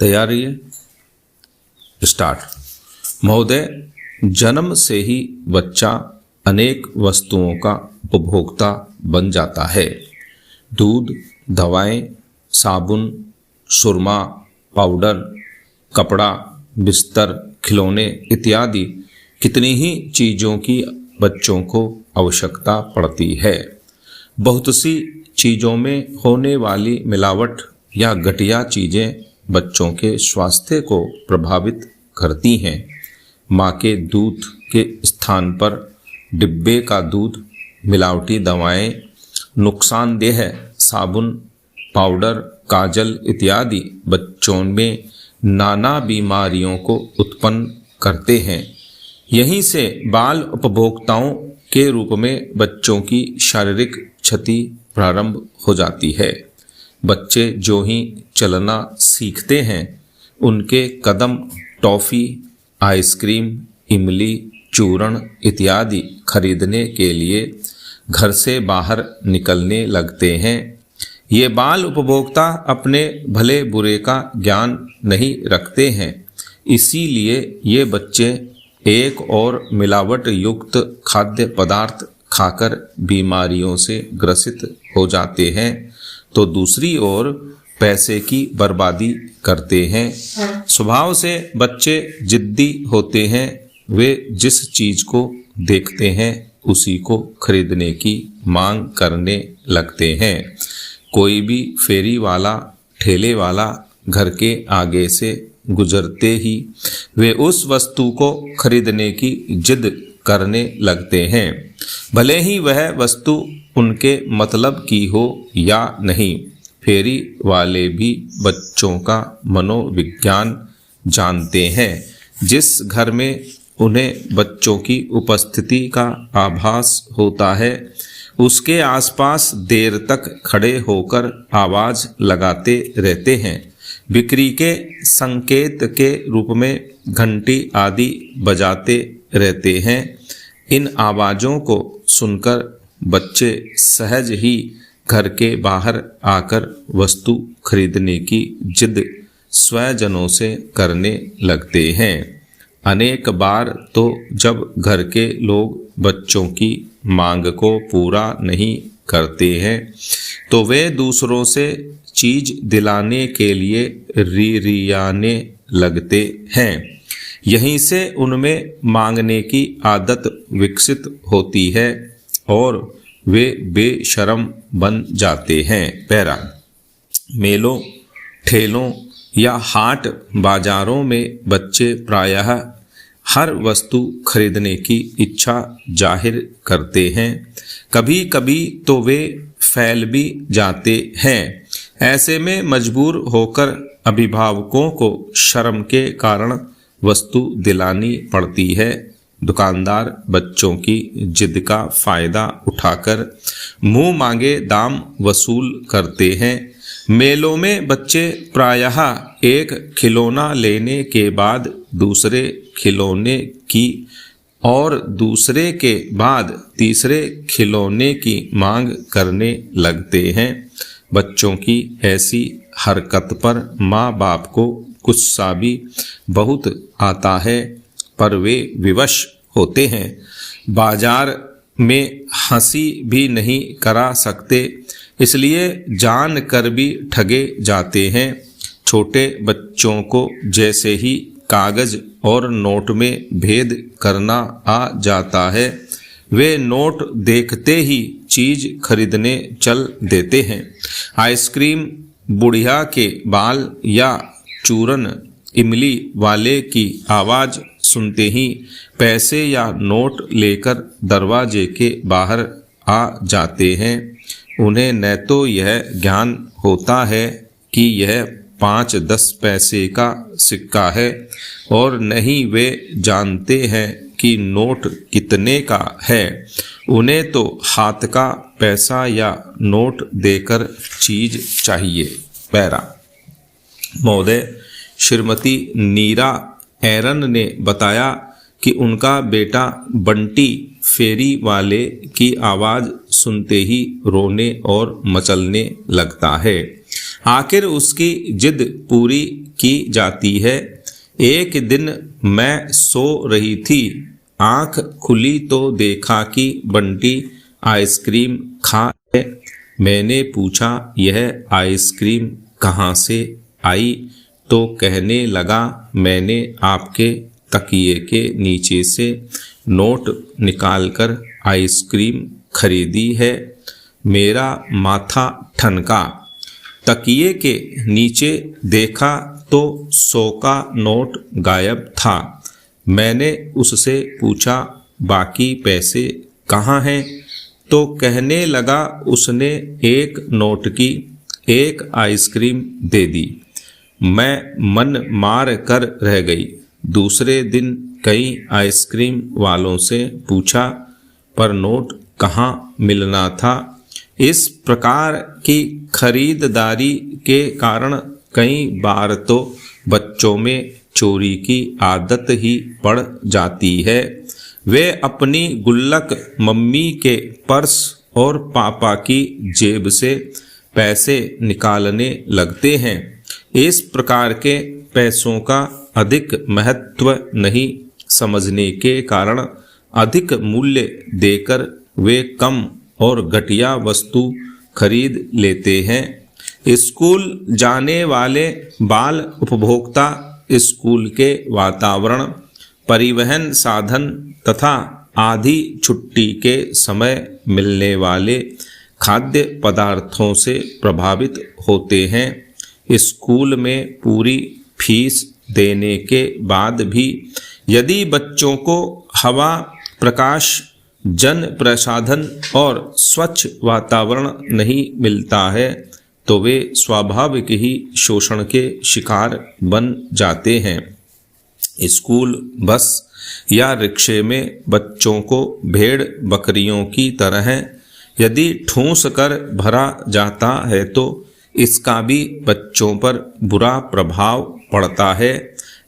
तैयार रहिए, स्टार्ट। महोदय, जन्म से ही बच्चा अनेक वस्तुओं का उपभोक्ता बन जाता है। दूध, दवाएं, साबुन, सुरमा, पाउडर, कपड़ा, बिस्तर, खिलौने इत्यादि कितनी ही चीज़ों की बच्चों को आवश्यकता पड़ती है। बहुत सी चीज़ों में होने वाली मिलावट या घटिया चीज़ें बच्चों के स्वास्थ्य को प्रभावित करती हैं। माँ के दूध के स्थान पर डिब्बे का दूध, मिलावटी दवाएं, नुकसानदेह साबुन, पाउडर, काजल इत्यादि बच्चों में नाना बीमारियों को उत्पन्न करते हैं। यहीं से बाल उपभोक्ताओं के रूप में बच्चों की शारीरिक क्षति प्रारंभ हो जाती है। बच्चे जो ही चलना सीखते हैं, उनके कदम टॉफ़ी, आइसक्रीम, इमली, चूर्ण इत्यादि खरीदने के लिए घर से बाहर निकलने लगते हैं। ये बाल उपभोक्ता अपने भले बुरे का ज्ञान नहीं रखते हैं, इसीलिए ये बच्चे एक और मिलावट युक्त खाद्य पदार्थ खाकर बीमारियों से ग्रसित हो जाते हैं, तो दूसरी ओर पैसे की बर्बादी करते हैं। स्वभाव से बच्चे जिद्दी होते हैं। वे जिस चीज़ को देखते हैं उसी को खरीदने की मांग करने लगते हैं। कोई भी फेरी वाला, ठेले वाला घर के आगे से गुजरते ही वे उस वस्तु को खरीदने की जिद करने लगते हैं, भले ही वह वस्तु उनके मतलब की हो या नहीं। फेरी वाले भी बच्चों का मनोविज्ञान जानते हैं। जिस घर में उन्हें बच्चों की उपस्थिति का आभास होता है, उसके आसपास देर तक खड़े होकर आवाज़ लगाते रहते हैं। बिक्री के संकेत के रूप में घंटी आदि बजाते रहते हैं। इन आवाज़ों को सुनकर बच्चे सहज ही घर के बाहर आकर वस्तु खरीदने की जिद स्वजनों से करने लगते हैं। अनेक बार तो जब घर के लोग बच्चों की मांग को पूरा नहीं करते हैं, तो वे दूसरों से चीज़ दिलाने के लिए रिरियाने लगते हैं। यहीं से उनमें मांगने की आदत विकसित होती है और वे बेशर्म बन जाते हैं। पैरा, मेलों, ठेलों या हाट बाजारों में बच्चे प्रायः हर वस्तु खरीदने की इच्छा जाहिर करते हैं। कभी कभी तो वे फैल भी जाते हैं। ऐसे में मजबूर होकर अभिभावकों को शर्म के कारण वस्तु दिलानी पड़ती है। दुकानदार बच्चों की जिद का फायदा उठाकर मुंह मांगे दाम वसूल करते हैं। मेलों में बच्चे प्रायः एक खिलौना लेने के बाद दूसरे खिलौने की और दूसरे के बाद तीसरे खिलौने की मांग करने लगते हैं। बच्चों की ऐसी हरकत पर माँ बाप को गुस्सा भी बहुत आता है, पर वे विवश होते हैं। बाजार में हंसी भी नहीं करा सकते, इसलिए जान कर भी ठगे जाते हैं। छोटे बच्चों को जैसे ही कागज और नोट में भेद करना आ जाता है, वे नोट देखते ही चीज़ खरीदने चल देते हैं। आइसक्रीम, बुढ़िया के बाल या चूरन इमली वाले की आवाज़ सुनते ही पैसे या नोट लेकर दरवाजे के बाहर आ जाते हैं। उन्हें न तो यह ज्ञान होता है कि यह 5-10 पैसे का सिक्का है और न ही वे जानते हैं कि नोट कितने का है। उन्हें तो हाथ का पैसा या नोट देकर चीज़ चाहिए। पैरा, महोदय, श्रीमती नीरा एरन ने बताया कि उनका बेटा बंटी फेरी वाले की आवाज़ सुनते ही रोने और मचलने लगता है। आखिर उसकी जिद पूरी की जाती है। एक दिन मैं सो रही थी, आंख खुली तो देखा कि बंटी आइसक्रीम खा है। मैंने पूछा, यह आइसक्रीम कहाँ से आई? तो कहने लगा, मैंने आपके तकिए के नीचे से नोट निकालकर आइसक्रीम खरीदी है। मेरा माथा ठनका। तकिए के नीचे देखा तो 100 का नोट गायब था। मैंने उससे पूछा, बाकी पैसे कहाँ हैं? तो कहने लगा, उसने एक नोट की एक आइसक्रीम दे दी। मैं मन मार कर रह गई। दूसरे दिन कई आइसक्रीम वालों से पूछा, पर नोट कहाँ मिलना था। इस प्रकार की खरीददारी के कारण कई बार तो बच्चों में चोरी की आदत ही पड़ जाती है। वे अपनी गुल्लक, मम्मी के पर्स और पापा की जेब से पैसे निकालने लगते हैं। इस प्रकार के पैसों का अधिक महत्व नहीं समझने के कारण अधिक मूल्य देकर वे कम और घटिया वस्तु खरीद लेते हैं। स्कूल जाने वाले बाल उपभोक्ता स्कूल के वातावरण, परिवहन साधन तथा आधी छुट्टी के समय मिलने वाले खाद्य पदार्थों से प्रभावित होते हैं। स्कूल में पूरी फीस देने के बाद भी यदि बच्चों को हवा, प्रकाश, जन प्रसाधन और स्वच्छ वातावरण नहीं मिलता है तो वे स्वाभाविक ही शोषण के शिकार बन जाते हैं। स्कूल बस या रिक्शे में बच्चों को भेड़ बकरियों की तरह यदि ठूंस कर भरा जाता है तो इसका भी बच्चों पर बुरा प्रभाव पड़ता है।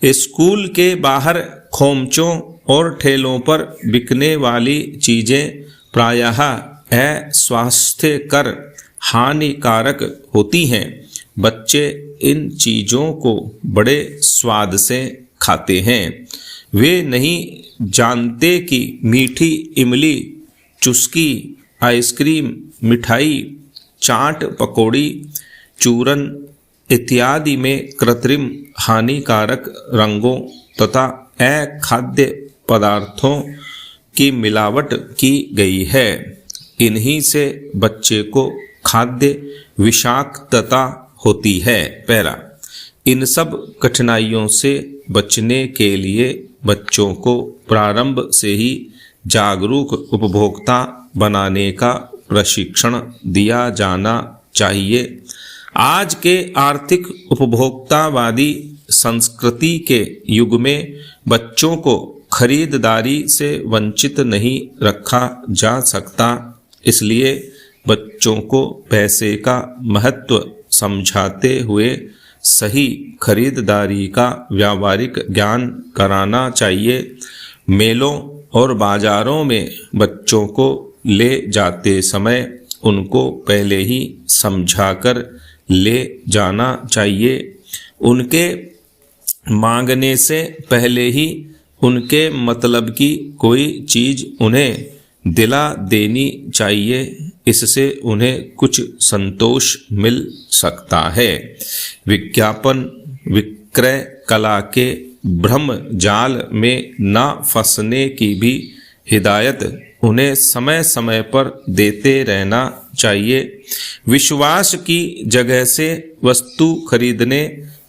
स्कूल के बाहर खोमचों और ठेलों पर बिकने वाली चीजें प्रायः अस्वास्थ्यकर, हानिकारक होती हैं। बच्चे इन चीजों को बड़े स्वाद से खाते हैं। वे नहीं जानते कि मीठी इमली, चुस्की, आइसक्रीम, मिठाई, चाट, पकौड़ी, चूरन इत्यादि में कृत्रिम हानिकारक रंगों तथा अखाद्य पदार्थों की मिलावट की गई है। इन्हीं से बच्चे को खाद्य विषाक्तता होती है। पहला, इन सब कठिनाइयों से बचने के लिए बच्चों को प्रारंभ से ही जागरूक उपभोक्ता बनाने का प्रशिक्षण दिया जाना चाहिए। आज के आर्थिक उपभोक्तावादी संस्कृति के युग में बच्चों को खरीददारी से वंचित नहीं रखा जा सकता। इसलिए बच्चों को पैसे का महत्व समझाते हुए सही खरीददारी का व्यावहारिक ज्ञान कराना चाहिए। मेलों और बाजारों में बच्चों को ले जाते समय उनको पहले ही समझाकर ले जाना चाहिए। उनके मांगने से पहले ही उनके मतलब की कोई चीज उन्हें दिला देनी चाहिए। इससे उन्हें कुछ संतोष मिल सकता है। विज्ञापन विक्रय कला के भ्रम जाल में न फंसने की भी हिदायत उन्हें समय समय पर देते रहना चाहिए। विश्वास की जगह से वस्तु खरीदने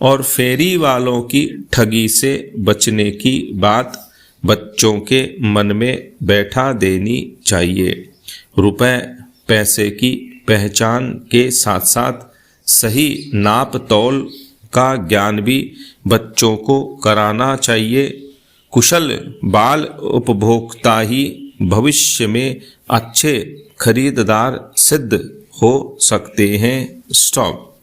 और फेरी वालों की ठगी से बचने की बात बच्चों के मन में बैठा देनी चाहिए। रुपए पैसे की पहचान के साथ साथ सही नाप तौल का ज्ञान भी बच्चों को कराना चाहिए। कुशल बाल उपभोक्ता ही भविष्य में अच्छे खरीदार सिद्ध हो सकते हैं। स्टॉप।